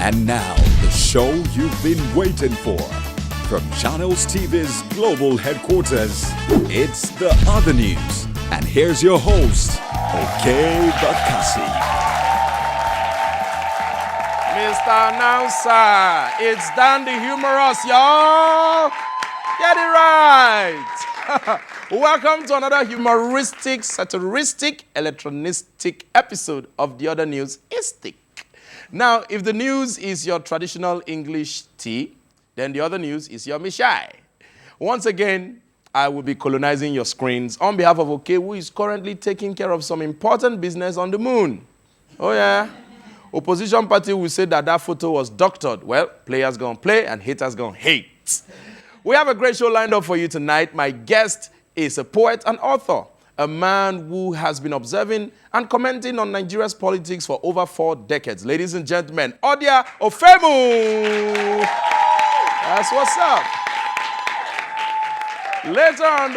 And now, the show you've been waiting for. From Channels TV's global headquarters, it's The Other News. And here's your host, Okey Bakassi. Mr. Announcer, it's Dan the Humorous, y'all. Get it right. Welcome to another humoristic, satiristic, electronistic episode of The Other News Istic. Now, if the news is your traditional English tea, then the other news is your mishai. Once again, I will be colonizing your screens on behalf of Okey, who is currently taking care of some important business on the moon. Oh, yeah. Opposition party will say that photo was doctored. Well, players gonna play and haters gonna hate. We have a great show lined up for you tonight. My guest is a poet and author, a man who has been observing and commenting on Nigeria's politics for over 4 decades. Ladies and gentlemen, Odia Ofeimun. That's what's up. Later on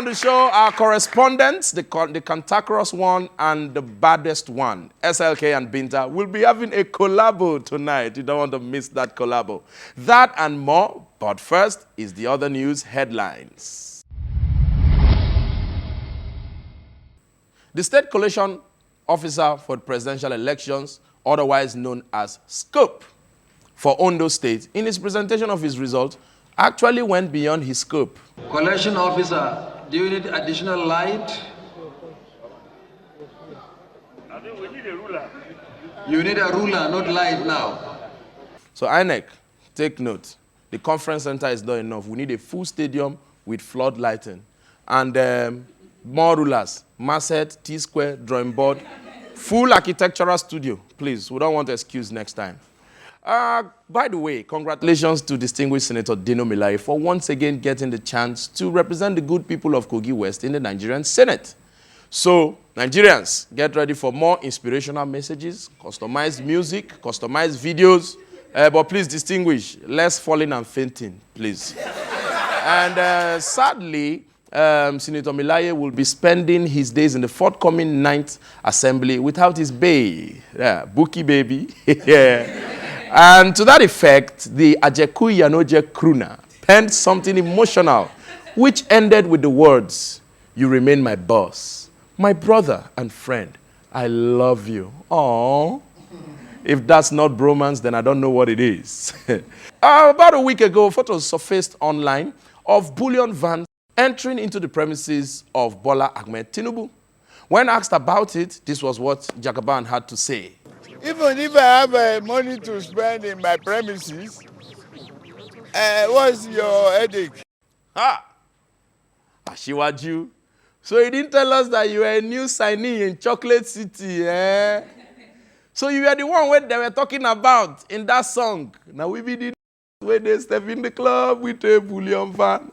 the show, our correspondents, the cantankerous one and the baddest one, SLK and Binta, will be having a collabo tonight. You don't want to miss that collabo. That and more, but first is the other news headlines. The State Collation Officer for Presidential Elections, otherwise known as SCOP, for Ondo State, in his presentation of his results, actually went beyond his scope. Collection officer, do you need additional light? I think we need a ruler. You need a ruler, not light now. So INEC, take note. The conference center is not enough. We need a full stadium with flood lighting. And more rulers, masthead, T-square, drawing board, full architectural studio. Please, we don't want excuse next time. By the way, congratulations to distinguished Senator Dino Melaye for once again getting the chance to represent the good people of Kogi West in the Nigerian Senate. So, Nigerians, get ready for more inspirational messages, customized music, customized videos. But please distinguish, less falling and fainting, please. And sadly, Senator Melaye will be spending his days in the forthcoming 9th Assembly without his bae. Yeah, Buki baby. Yeah. And to that effect, the Ajeku Yanoje crooner penned something emotional, which ended with the words, "You remain my boss, my brother and friend. I love you." Aww. If that's not bromance, then I don't know what it is. About a week ago, photos surfaced online of Bullion van entering into the premises of Bola Ahmed Tinubu. When asked about it, this was what Jagaban had to say. Even if I have money to spend in my premises, what's your headache? Asiwaju. So you didn't tell us that you were a new signee in Chocolate City, eh? So you were the one where they were talking about in that song. Now we be the where they step in the club with a Bullion van.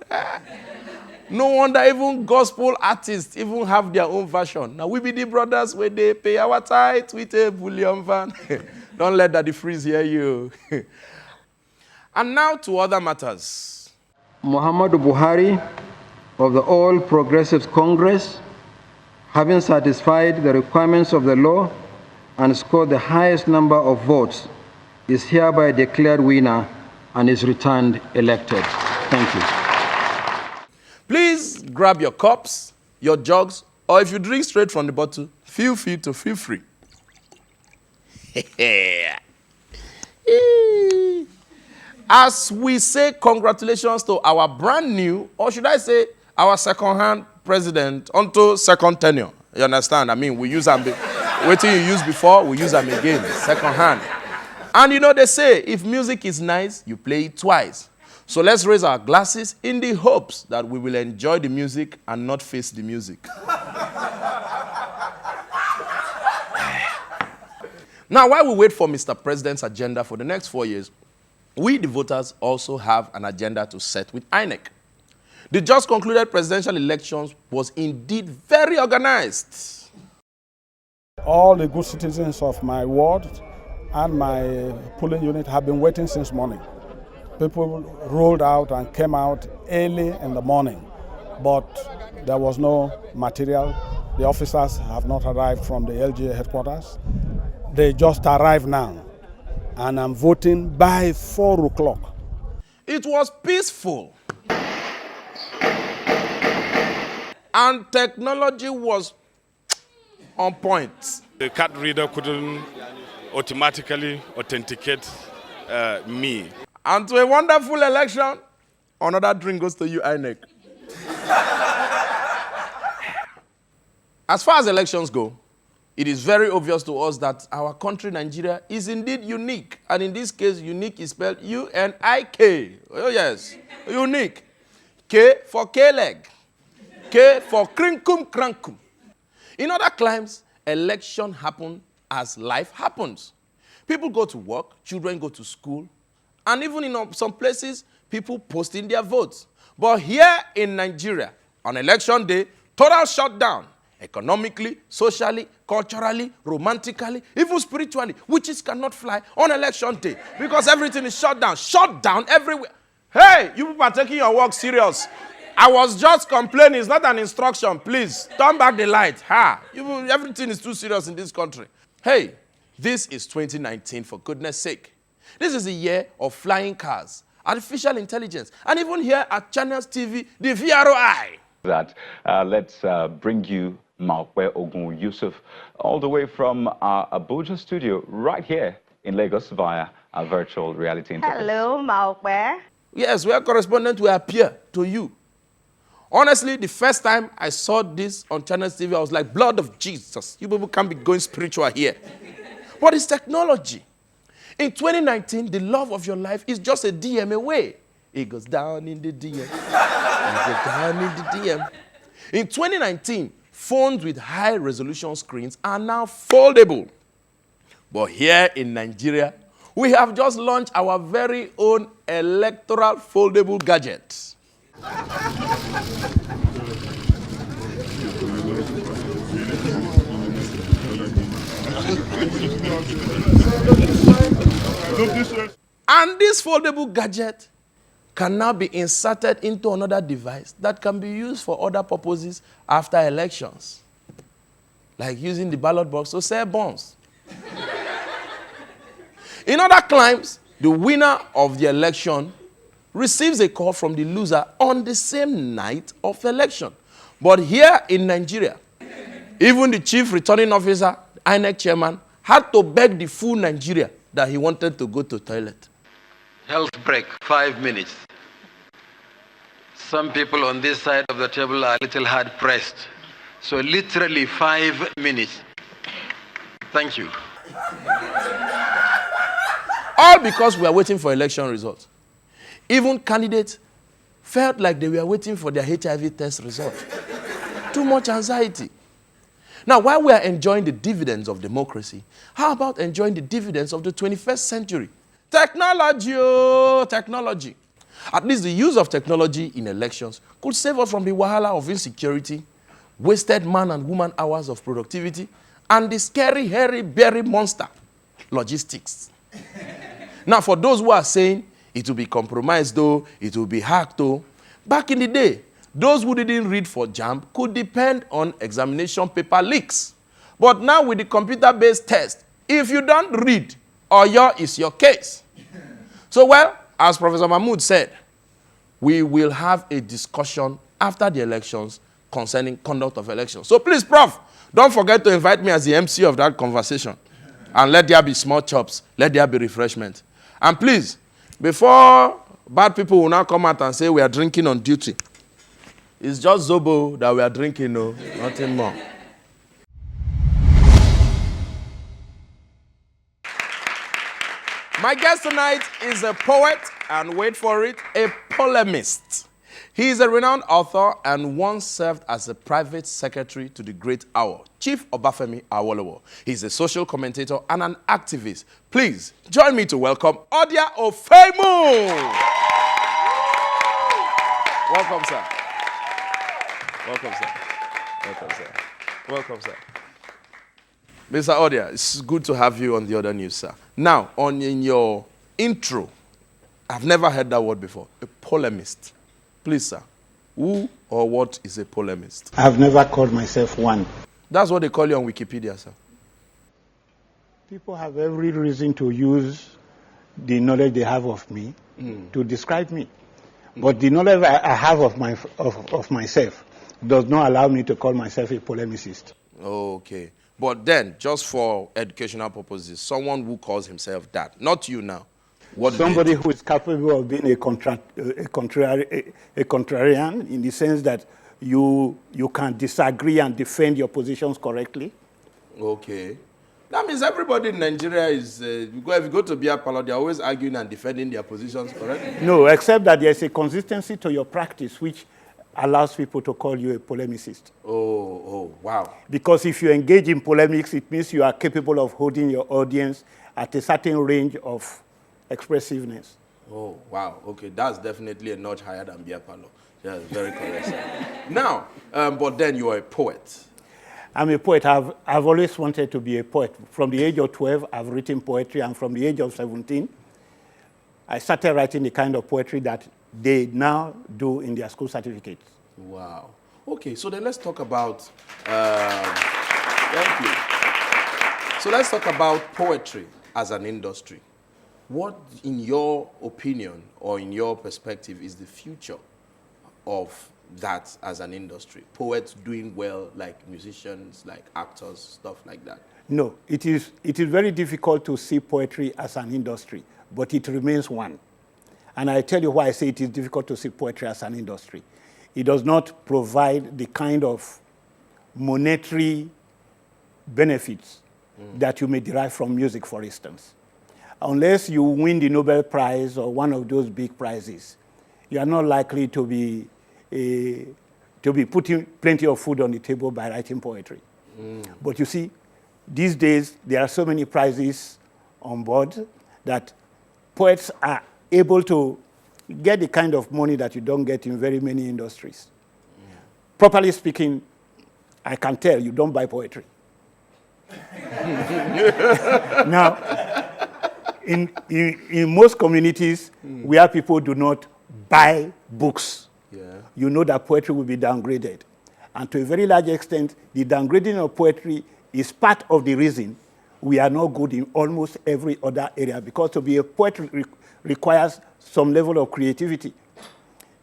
No wonder even gospel artists even have their own version. Now we be the brothers where they pay our tithe with a Bullion van. Don't let that freeze hear you. And now to other matters. Muhammadu Buhari of the All Progressives Congress, having satisfied the requirements of the law and scored the highest number of votes, is hereby declared winner and is returned elected. Thank you. Please grab your cups, your jugs, or if you drink straight from the bottle, feel free to feel free. As we say congratulations to our brand new, or should I say our second-hand president onto second tenure. You understand? I mean, we use them. Waiting you used before, we use them again, second hand. And you know they say, if music is nice, you play it twice. So let's raise our glasses in the hopes that we will enjoy the music and not face the music. Now, while we wait for Mr. President's agenda for the next 4 years, we, the voters, also have an agenda to set with INEC. The just concluded presidential elections was indeed very organized. All the good citizens of my ward and my polling unit have been waiting since morning. People rolled out and came out early in the morning, but there was no material. The officers have not arrived from the LGA headquarters. They just arrived now. and I'm voting by 4 o'clock. It was peaceful. And technology was on point. The card reader couldn't automatically authenticate me. And to a wonderful election, another drink goes to you, INEC. As far as elections go, it is very obvious to us that our country, Nigeria, is indeed unique. And in this case, unique is spelled U-N-I-K. Oh, yes, unique. K for K-leg. K for krinkum krankum. In other climes, election happen as life happens. People go to work, children go to school, and even in some places, people post in their votes. But here in Nigeria, on election day, total shutdown. Economically, socially, culturally, romantically, even spiritually, witches cannot fly on election day because everything is shut down. Shut down everywhere. Hey, you people are taking your work serious. I was just complaining. It's not an instruction. Please, turn back the light. Everything is too serious in this country. Hey, this is 2019, for goodness sake. This is the year of flying cars, artificial intelligence, and even here at Channels TV, the VROI. Let's bring you Maokwe Ogun Yusuf all the way from our Abuja studio right here in Lagos via our virtual reality interface. Hello, Maokwe. Yes, where correspondent will appear to you. Honestly, the first time I saw this on Channels TV, I was like, blood of Jesus. You people can't be going spiritual here. But it's technology. In 2019, the love of your life is just a DM away. It goes down in the DM. It goes down in the DM. In 2019, phones with high-resolution screens are now foldable. But here in Nigeria, we have just launched our very own Electoral foldable gadget. And this foldable gadget can now be inserted into another device that can be used for other purposes after elections, like using the ballot box to sell bonds. In other climes, the winner of the election receives a call from the loser on the same night of election. But here in Nigeria, even the chief returning officer, INEC chairman, had to beg the full Nigeria that he wanted to go to the toilet. Health break, 5 minutes. Some people on this side of the table are a little hard pressed. So literally 5 minutes. Thank you. All because we are waiting for election results. Even candidates felt like they were waiting for their HIV test result. Too much anxiety. Now, while we are enjoying the dividends of democracy, how about enjoying the dividends of the 21st century? Technology, oh, technology. At least the use of technology in elections could save us from the wahala of insecurity, wasted man and woman hours of productivity, and the scary, hairy, berry monster, logistics. Now, for those who are saying it will be compromised though, it will be hacked though, back in the day, those who didn't read for JAMB could depend on examination paper leaks. But now with the computer-based test, if you don't read, Oyo is your case. So, well, as Professor Mahmood said, we will have a discussion after the elections concerning conduct of elections. So please, Prof, don't forget to invite me as the MC of that conversation. And let there be small chops. Let there be refreshment. And please, before bad people will now come out and say we are drinking on duty, it's just Zobo that we are drinking, no, nothing more. My guest tonight is a poet, and wait for it, a polemist. He is a renowned author and once served as a private secretary to the great Owl, Chief Obafemi Awolowo. He's a social commentator and an activist. Please join me to welcome Odia Ofeimun. Welcome, sir. Welcome, sir. Welcome, sir. Welcome, sir. Mr. Audia, it's good to have you on the other news, sir. Now, in your intro, I've never heard that word before, a polemist. Please, sir, who or what is a polemist? I've never called myself one. That's what they call you on Wikipedia, sir. People have every reason to use the knowledge they have of me to describe me. But the knowledge I have of myself does not allow me to call myself a polemicist. Okay. But then, just for educational purposes, someone who calls himself that, not you now. Somebody who is capable of being a contrarian in the sense that you can disagree and defend your positions correctly. Okay. That means everybody in Nigeria is, if you go to Bia Palo, they're always arguing and defending their positions correctly. No, except that there's a consistency to your practice which allows people to call you a polemicist. Oh, wow. Because if you engage in polemics, it means you are capable of holding your audience at a certain range of expressiveness. Oh, wow. Okay, that's definitely a notch higher than Bia Palo. Yeah, very correct, sir. Now, but then you are a poet. I'm a poet. I've always wanted to be a poet. From the age of 12, I've written poetry, and from the age of 17, I started writing the kind of poetry that they now do in their school certificates. Wow. Okay, so then let's talk about, thank you. So let's talk about poetry as an industry. What, in your opinion or in your perspective, is the future of that as an industry? Poets doing well like musicians, like actors, stuff like that? No, it is very difficult to see poetry as an industry, but it remains one. And I tell you why I say it is difficult to see poetry as an industry. It does not provide the kind of monetary benefits that you may derive from music, for instance. Unless you win the Nobel Prize or one of those big prizes, you are not likely to be putting plenty of food on the table by writing poetry. But you see, these days, there are so many prizes on board that poets are able to get the kind of money that you don't get in very many industries. Properly speaking, I can tell you don't buy poetry. Now, in most communities where people do not buy books, you know that poetry will be downgraded. And to a very large extent, the downgrading of poetry is part of the reason we are not good in almost every other area, because to be a poet requires some level of creativity.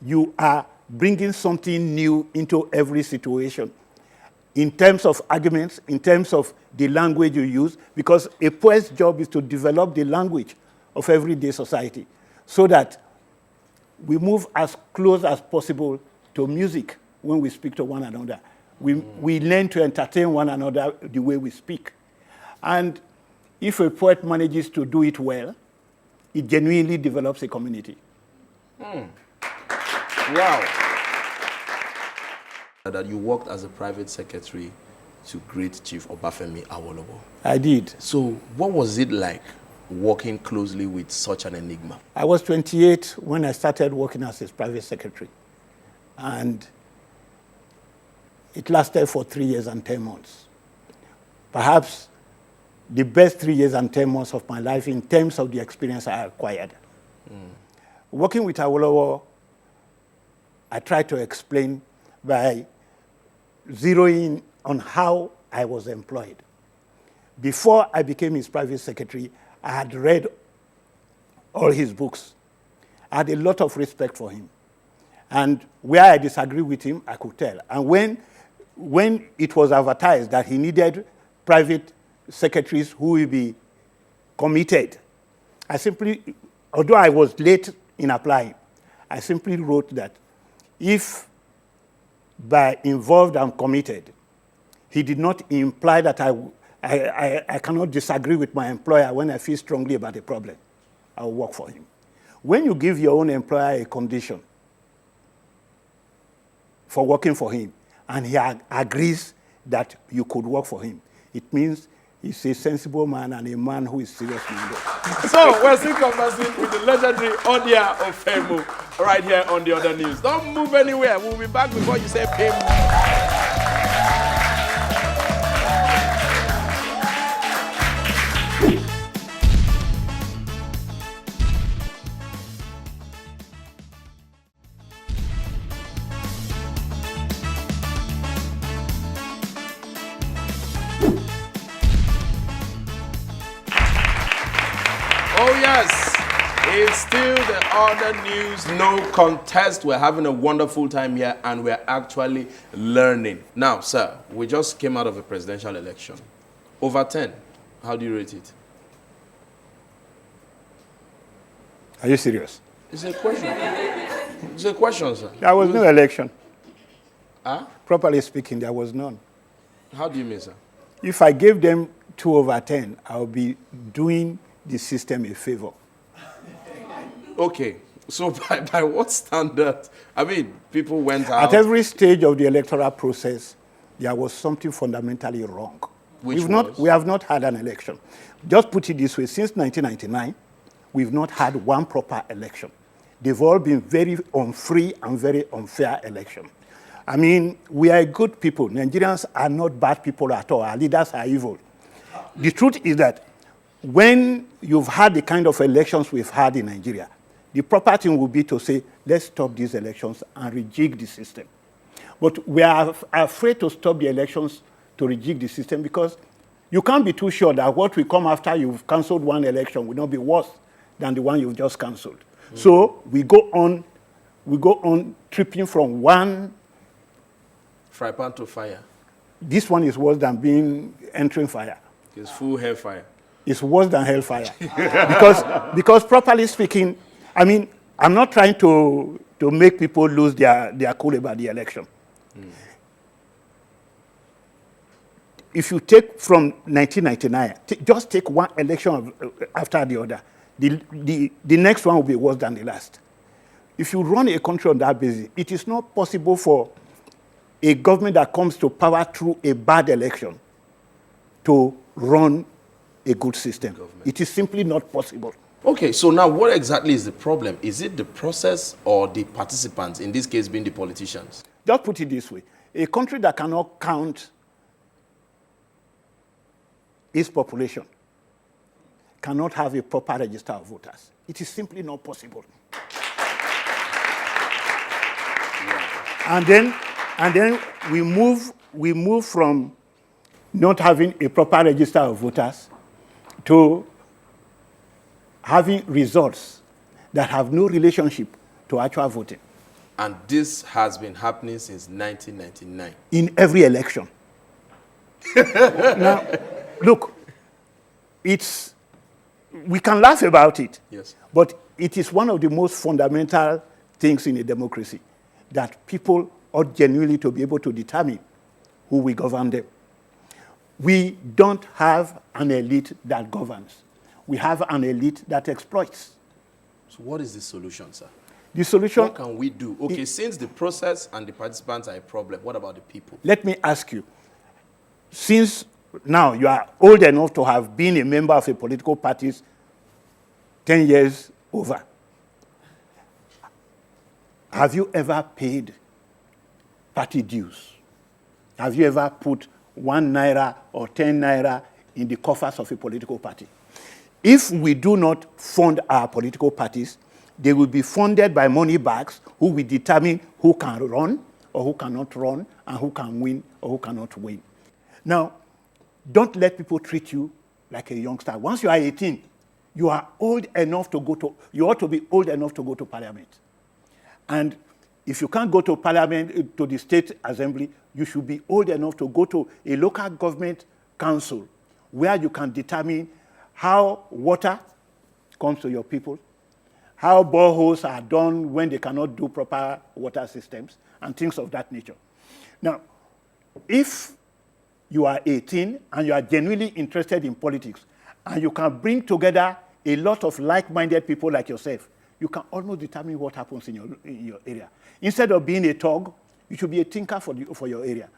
You are bringing something new into every situation in terms of arguments, in terms of the language you use, because a poet's job is to develop the language of everyday society so that we move as close as possible to music when we speak to one another. We learn to entertain one another the way we speak. And if a poet manages to do it well, it genuinely develops a community. Wow. That you worked as a private secretary to great Chief Obafemi Awolowo. I did. So what was it like working closely with such an enigma? I was 28 when I started working as his private secretary. And it lasted for 3 years and 10 months. Perhaps the best 3 years and 10 months of my life in terms of the experience I acquired. Working with Awolowo, I tried to explain by zeroing on how I was employed. Before I became his private secretary, I had read all his books. I had a lot of respect for him. And where I disagree with him, I could tell. And when it was advertised that he needed private secretaries who will be committed, I simply, although I was late in applying, I simply wrote that if by involved and committed, he did not imply that I cannot disagree with my employer when I feel strongly about a problem, I will work for him. When you give your own employer a condition for working for him, and he agrees that you could work for him, it means he's a sensible man and a man who is serious-minded. So we're still conversing with the legendary Odia Ofeimun right here on the Other News. Don't move anywhere. We'll be back before you say pay more. Oh, yes. It's still the other news, no contest. We're having a wonderful time here and we're actually learning. Now, sir, we just came out of a presidential election. Over 10, how do you rate it? Are you serious? It's a question. It's a question, sir. There was no election. Huh? Properly speaking, there was none. How do you mean, sir? If I gave them 2 over 10, I would be doing the system a favor. Okay, so by what standard? I mean, people went out. At every stage of the electoral process, there was something fundamentally wrong. Which We have not had an election. Just put it this way, since 1999, we've not had one proper election. They've all been very unfree and very unfair elections. I mean, we are good people. Nigerians are not bad people at all. Our leaders are evil. The truth is that when you've had the kind of elections we've had in Nigeria, the proper thing would be to say, let's stop these elections and rejig the system. But we are afraid to stop the elections to rejig the system because you can't be too sure that what will come after you've cancelled one election will not be worse than the one you've just cancelled. So we go on tripping from one fry pan to fire. This one is worse than entering fire. It's full hellfire. It's worse than hellfire. because properly speaking, I mean, I'm not trying to make people lose their cool about the election. If you take from 1999, just take one election after the other, the next one will be worse than the last. If you run a country on that basis, it is not possible for a government that comes to power through a bad election to run a good system. It is simply not possible. Okay, so now what exactly is the problem? Is it the process or the participants, in this case being the politicians? Just put it this way. A country that cannot count its population cannot have a proper register of voters. It is simply not possible. Yeah. And then we move from not having a proper register of voters to having results that have no relationship to actual voting. And this has been happening since 1999. In every election. Now, look, we can laugh about it, yes, but it is one of the most fundamental things in a democracy that people ought genuinely to be able to determine who will govern them. We don't have an elite that governs. We have an elite that exploits. So what is the solution, sir? The solution... What can we do? Okay, since the process and the participants are a problem, what about the people? Let me ask you, since now you are old enough to have been a member of a political party 10 years over, have you ever paid party dues? Have you ever put 1 naira or 10 naira in the coffers of a political party? If we do not fund our political parties, they will be funded by money bags who will determine who can run or who cannot run and who can win or who cannot win. Now, don't let people treat you like a youngster. Once you are 18, you are old enough to you ought to be old enough to go to parliament. And if you can't go to parliament, to the state assembly, you should be old enough to go to a local government council where you can determine how water comes to your people, how boreholes are done when they cannot do proper water systems, and things of that nature. Now, if you are 18 and you are genuinely interested in politics, and you can bring together a lot of like-minded people like yourself, you can almost determine what happens in your area. Instead of being a thug, you should be a thinker for your area.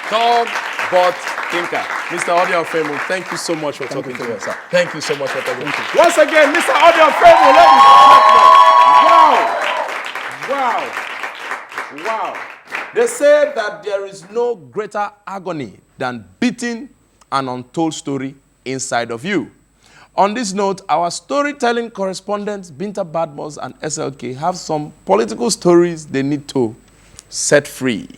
Thug, but thinker. Mr. Odia Ofeimun, thank you so much for talking to us. Thank you so much for talking to us. Once again, Mr. Odia Ofeimun, ladies and gentlemen. Wow. Wow. They say that there is no greater agony than beating an untold story inside of you. On this note, our storytelling correspondents, Binta and SLK, have some political stories they need to set free.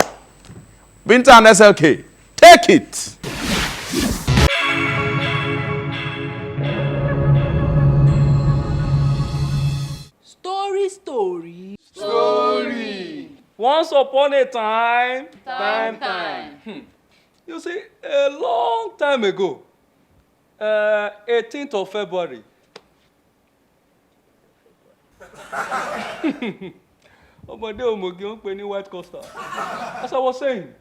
Binta and SLK, take it! Once upon a time. You see, a long time ago, 18th of February. White Costa. As I was saying,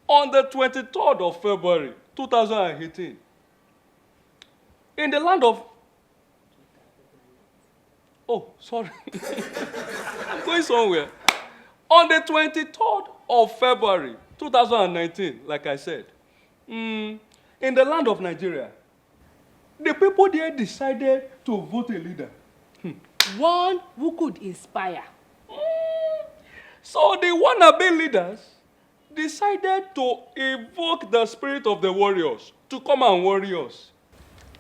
on the 23rd of February, 2018, in the land of... Oh, sorry. I'm going somewhere. On the 23rd of February, 2019, like I said, in the land of Nigeria, the people there decided to vote a leader. One who could inspire. So the wannabe leaders decided to evoke the spirit of the warriors to come and worry us.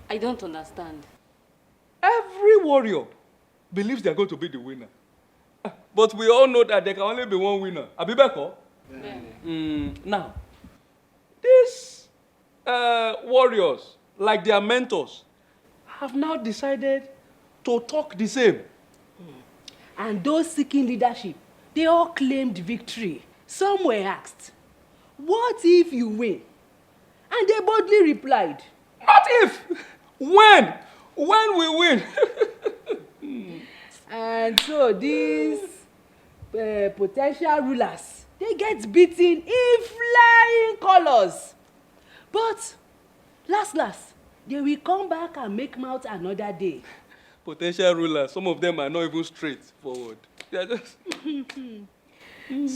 I don't understand. Every warrior believes they're going to be the winner. But we all know that there can only be one winner. Abibeko? Now, these warriors, like their mentors, have now decided to talk the same. And those seeking leadership, they all claimed victory. Some were asked, what if you win? And they boldly replied, not if, when we win. And so these potential rulers, they get beaten in flying colors. But last, they will come back and make mouth another day. Potential rulers, some of them are not even straightforward. They are just...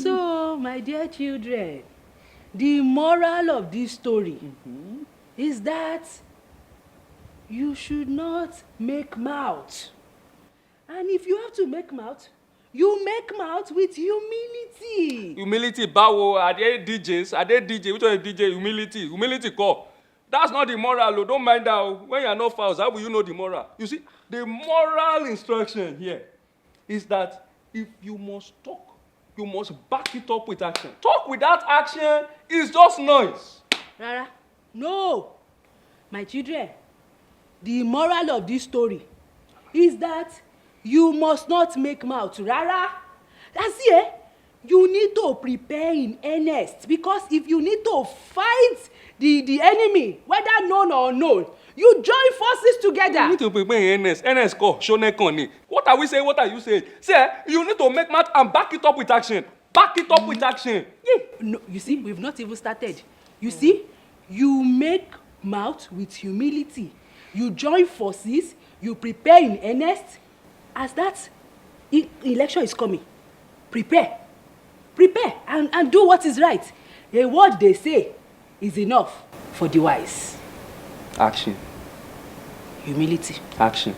So, my dear children, the moral of this story is that you should not make mouth. And if you have to make mouth, you make mouth with humility. Humility, bawo, are they DJs? Are they DJ? Which one is DJ? Humility. Humility call. That's not the moral. Don't mind that. When you are not fouls, how will you know the moral? You see, the moral instruction here is that if you must talk, you must back it up with action. Talk without action is just noise. Rara, no. My children, the moral of this story is that you must not make mouth. Rara, that's it. You need to prepare in earnest, because if you need to fight the enemy, whether known or unknown, you join forces together. You need to prepare in earnest. Earnest call, shonekoni. What are we saying? What are you saying? Say, you need to make mouth and back it up with action. Back it up with action. Yeah. No, you see, we've not even started. You see, you make mouth with humility. You join forces, you prepare in earnest. As that election is coming, prepare and do what is right. A word they say is enough for the wise. Action. Humility. Action.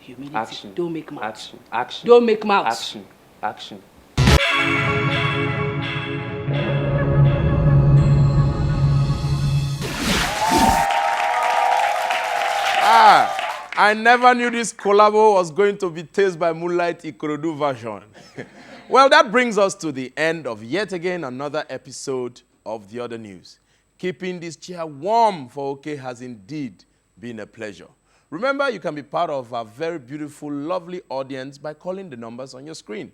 Humility. Action. Don't make mouth. Action. Action. Don't make mouth. Action. Action. I never knew this collabo was going to be Taste by Moonlight Ikorodu version. Well, that brings us to the end of yet again another episode of The Other News. Keeping this chair warm for Okey has indeed been a pleasure. Remember, you can be part of our very beautiful, lovely audience by calling the numbers on your screen.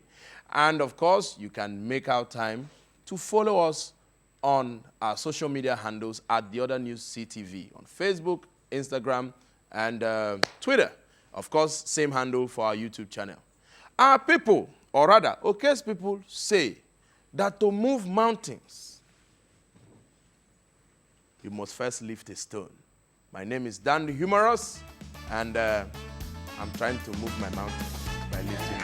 And of course, you can make out time to follow us on our social media handles at The Other News CTV on Facebook, Instagram, and Twitter. Of course, same handle for our YouTube channel. Our people, or rather, Okey's people say that to move mountains, you must first lift a stone. My name is Dan the Humorous, and I'm trying to move my mountain by lifting